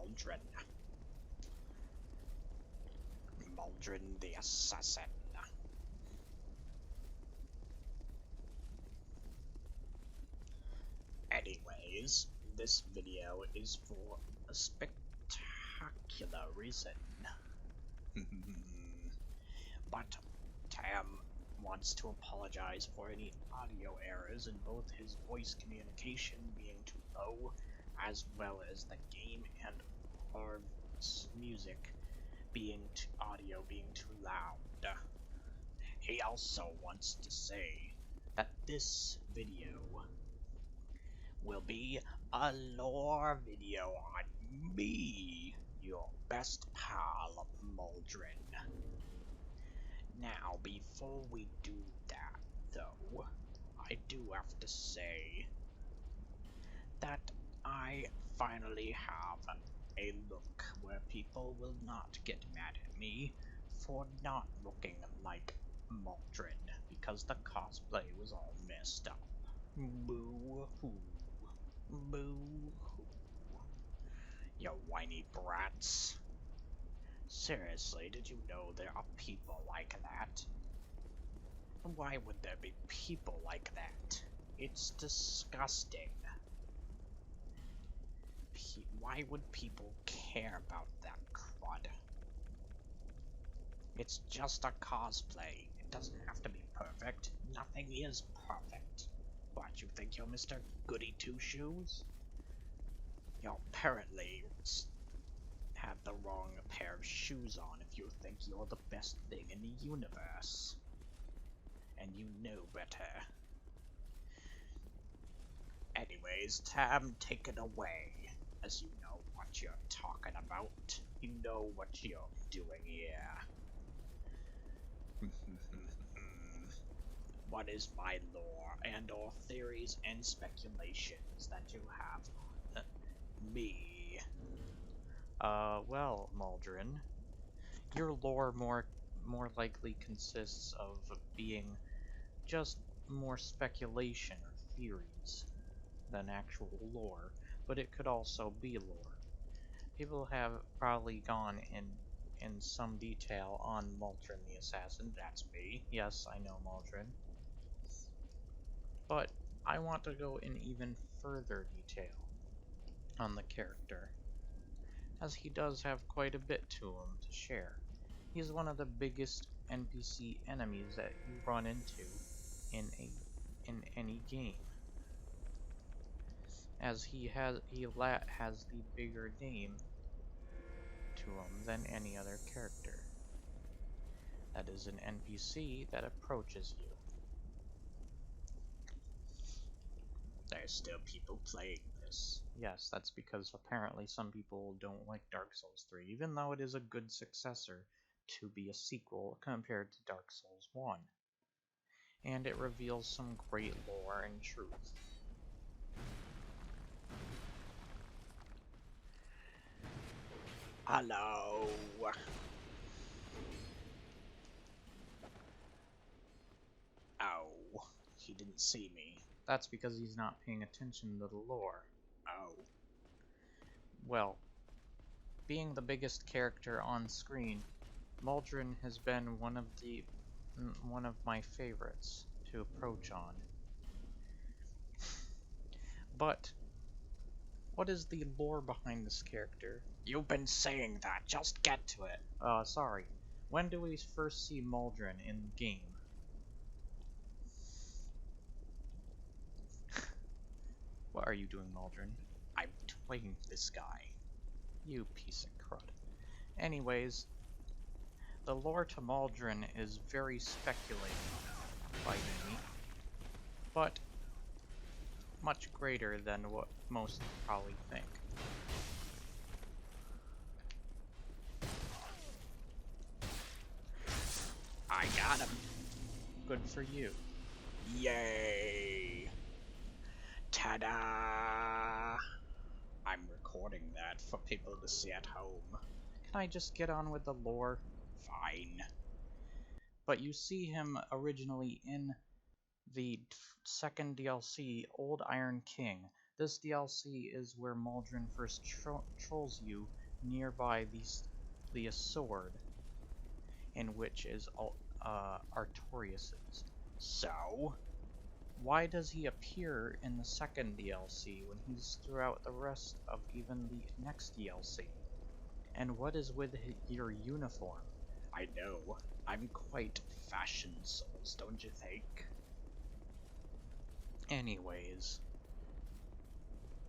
Maldron. Maldron the Assassin. Anyways, this video is for a spectacular reason. But Tam wants to apologize for any audio errors in both his voice communication being too low, as well as the game and our music audio being too loud. He also wants to say that this video will be a lore video on me, your best pal, Maldron. Now, before we do that, though, I do have to say that I finally have a look where people will not get mad at me for not looking like Maldron, because the cosplay was all messed up. Boo-hoo. Boo-hoo. You whiny brats. Seriously, did you know there are people like that? Why would there be people like that? It's disgusting. Why would people care about that crud? It's just a cosplay. It doesn't have to be perfect. Nothing is perfect. What, you think you're Mr. Goody Two-Shoes? You apparently have the wrong pair of shoes on if you think you're the best thing in the universe. And you know better. Anyways, Tam, take it away, as you know what you're talking about. You know what you're doing here. What is my lore and or theories and speculations that you have? Me. Well, Maldron, your lore more likely consists of being just more speculation or theories than actual lore, but it could also be lore. People have probably gone in some detail on Maldron the Assassin. That's me. Yes, I know Maldron. But I want to go in even further detail on the character, as he does have quite a bit to him to share. He's one of the biggest NPC enemies that you run into in any game, as he has the bigger name to him than any other character. That is an NPC that approaches you. There's still people playing this. Yes, that's because apparently some people don't like Dark Souls 3, even though it is a good successor to be a sequel compared to Dark Souls 1. And it reveals some great lore and truth. Hello. Oh, he didn't see me. That's because he's not paying attention to the lore. Oh. Well, being the biggest character on screen, Maldron has been one of my favorites to approach on. But what is the lore behind this character? You've been saying that, just get to it. Sorry. When do we first see Maldron in the game? What are you doing, Maldron? I'm playing this guy. You piece of crud. Anyways, the lore to Maldron is very speculated by many, but much greater than what most probably think. I got him. Good for you. Yay. Ta-da. I'm recording that for people to see at home. Can I just get on with the lore? Fine. But you see him originally in the second DLC, Old Iron King. This DLC is where Maldron first trolls you nearby the sword, in which is Artorias's. So? Why does he appear in the second DLC when he's throughout the rest of even the next DLC? And what is with your uniform? I know. I'm quite fashion souls, don't you think? Anyways,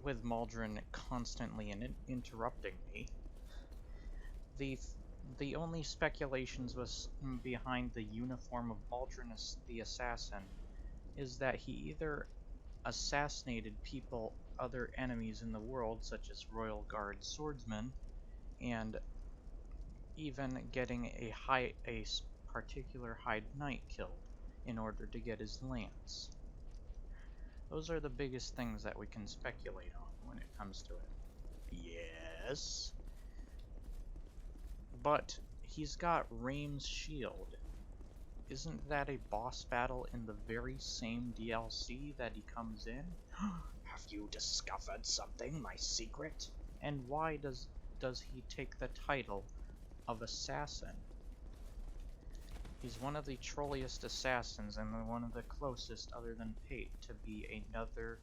with Maldron constantly interrupting me, the only speculations was behind the uniform of Maldron the Assassin is that he either assassinated other enemies in the world, such as Royal Guard swordsmen, and even getting a particular Hyde Knight killed in order to get his lance. Those are the biggest things that we can speculate on when it comes to it. Yes? But he's got Raim's shield. Isn't that a boss battle in the very same DLC that he comes in? Have you discovered something, my secret? And why does he take the title of assassin? He's one of the trolliest assassins and one of the closest, other than Pate, to be another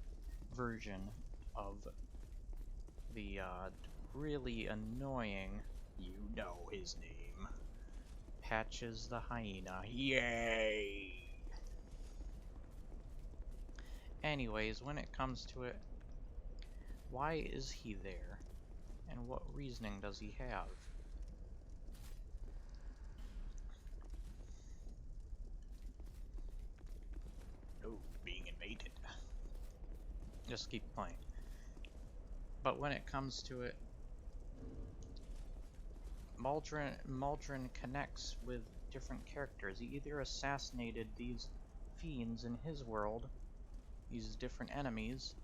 version of the really annoying, You know his name. Patches the Hyena. Yay! Anyways, when it comes to it, why is he there? And what reasoning does he have? Oh, being invaded. Just keep playing. But when it comes to it, Maldron connects with different characters. He either assassinated these fiends in his world, these different enemies,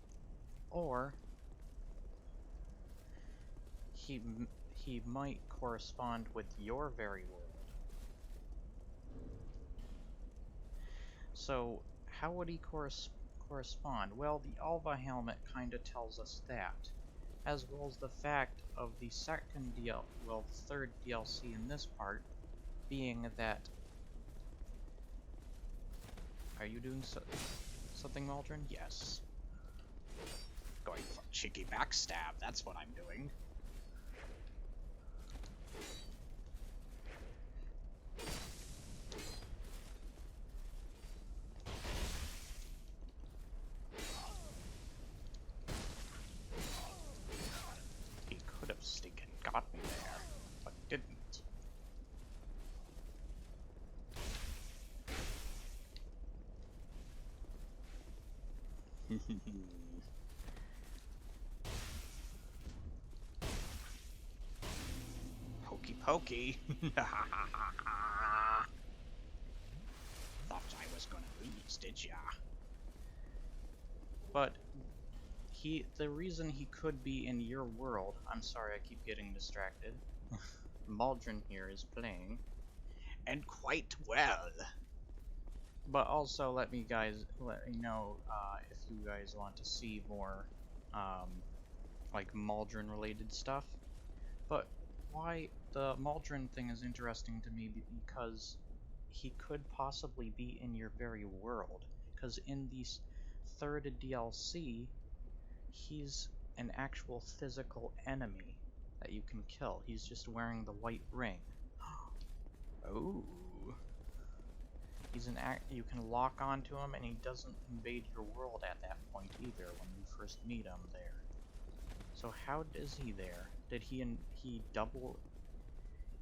or he might correspond with your very world. So how would he correspond? Well, the Alva helmet kinda tells us that, as well as the fact of the third DLC in this part, being that... Are you doing something, Maldron? Yes. Going for cheeky backstab, that's what I'm doing. He could have stinking got me there, but didn't. Hokey pokey. Thought I was gonna lose, did ya? But the reason he could be in your world... I'm sorry, I keep getting distracted. Maldron here is playing. And quite well. But also let me know if you guys want to see more like Maldron related stuff. But why the Maldron thing is interesting to me because he could possibly be in your very world. Because in the third DLC, he's an actual physical enemy that you can kill. He's just wearing the white ring. Oh. You can lock onto him, and he doesn't invade your world at that point either when you first meet him there. So how is he there? Did he double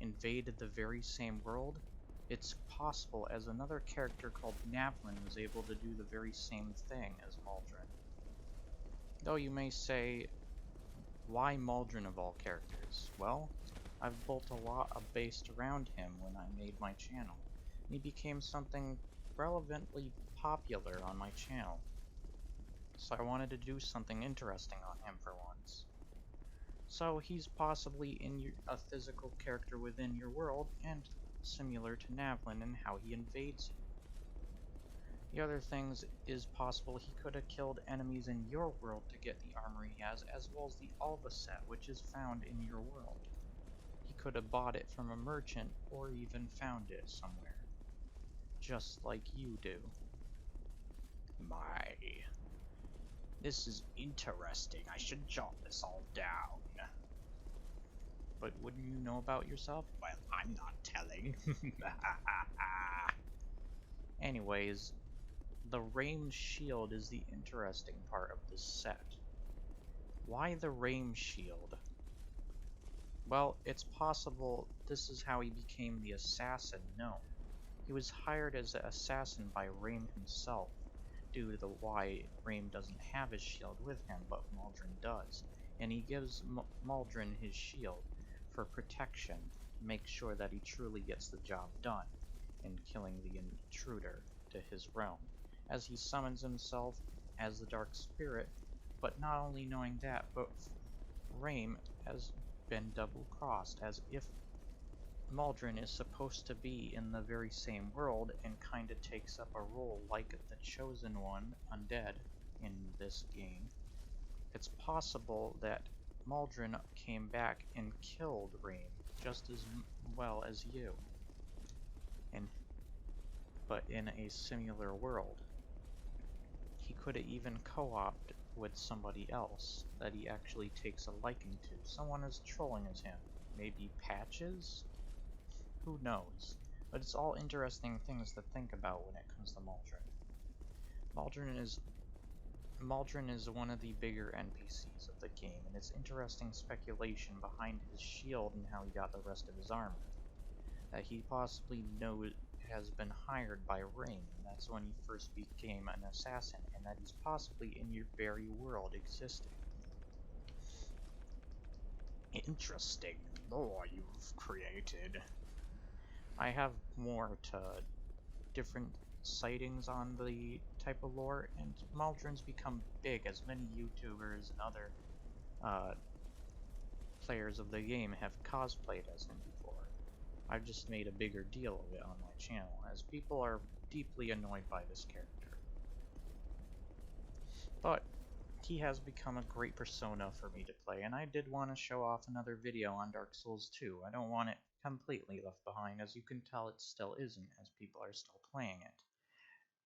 invade the very same world? It's possible, as another character called Navlin was able to do the very same thing as Maldron. Though you may say, why Maldron of all characters? Well, I've built a lot based around him when I made my channel. He became something relevantly popular on my channel. So I wanted to do something interesting on him for once. So he's possibly a physical character within your world, and similar to Navlin in how he invades you. The other things is possible he could have killed enemies in your world to get the armor he has, as well as the Alva set, which is found in your world. could have bought it from a merchant or even found it somewhere. Just like you do. My... This is interesting. I should jot this all down. But wouldn't you know about yourself? Well, I'm not telling. Anyways, the Rame shield is the interesting part of this set. Why the Rame shield? Well, it's possible this is how he became the assassin known. He was hired as an assassin by Rame himself, due to why Rame doesn't have his shield with him, but Maldron does, and he gives Maldron his shield for protection, to make sure that he truly gets the job done in killing the intruder to his realm, as he summons himself as the Dark Spirit. But not only knowing that, but Rame has been double-crossed, as if Maldron is supposed to be in the very same world and kinda takes up a role like the Chosen One, Undead, in this game. It's possible that Maldron came back and killed Rame just as well as you, but in a similar world. He could have even co-opted with somebody else that he actually takes a liking to. Someone as trolling as him. Maybe Patches? Who knows? But it's all interesting things to think about when it comes to Maldron. Maldron is one of the bigger NPCs of the game, and it's interesting speculation behind his shield and how he got the rest of his armor. That he possibly has been hired by Rame, and that's when he first became an assassin, and that he's possibly in your very world existing. Interesting lore you've created. I have more to different sightings on the type of lore, and Maldron's become big, as many YouTubers and other players of the game have cosplayed as him before. I've just made a bigger deal of it on my channel, as people are deeply annoyed by this character. But he has become a great persona for me to play, and I did want to show off another video on Dark Souls 2. I don't want it completely left behind, as you can tell it still isn't, as people are still playing it.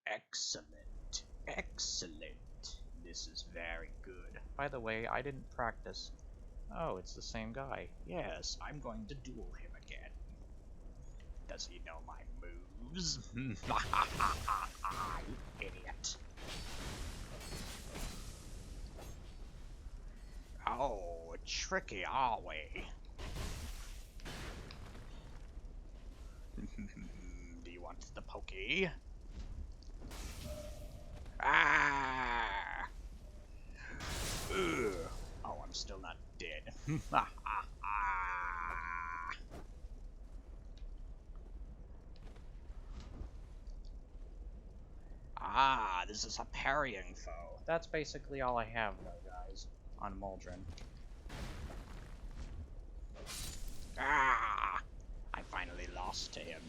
Excellent. Excellent. This is very good. By the way, I didn't practice. Oh, it's the same guy. Yes, I'm going to duel him again. Does he know my moves? You idiot. Oh, tricky, are we? Do you want the pokey? Ah! Ugh. Oh, I'm still not dead. Ah, this is a parrying foe. That's basically all I have, though, guys, on Maldron. Ah! I finally lost to him.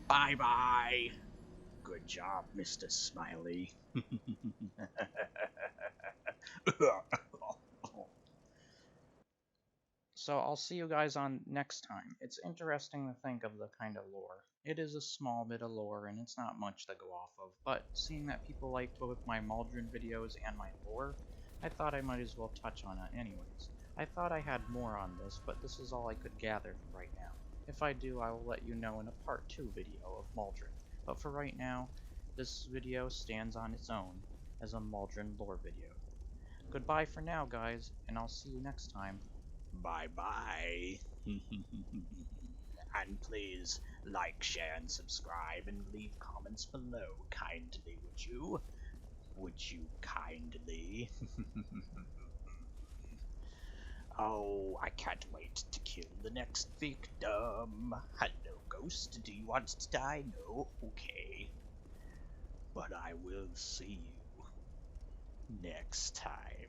Bye-bye! Good job, Mr. Smiley. So I'll see you guys on next time. It's interesting to think of the kind of lore. It is a small bit of lore, and it's not much to go off of, but seeing that people like both my Maldron videos and my lore, I thought I might as well touch on it anyways. I thought I had more on this, but this is all I could gather for right now. If I do, I will let you know in a part 2 video of Maldron, but for right now, this video stands on its own as a Maldron lore video. Goodbye for now, guys, and I'll see you next time. Bye-bye. And please like, share, and subscribe, and leave comments below kindly, would you? Would you kindly? Oh, I can't wait to kill the next victim. Hello, ghost. Do you want to die? No? Okay. But I will see you next time.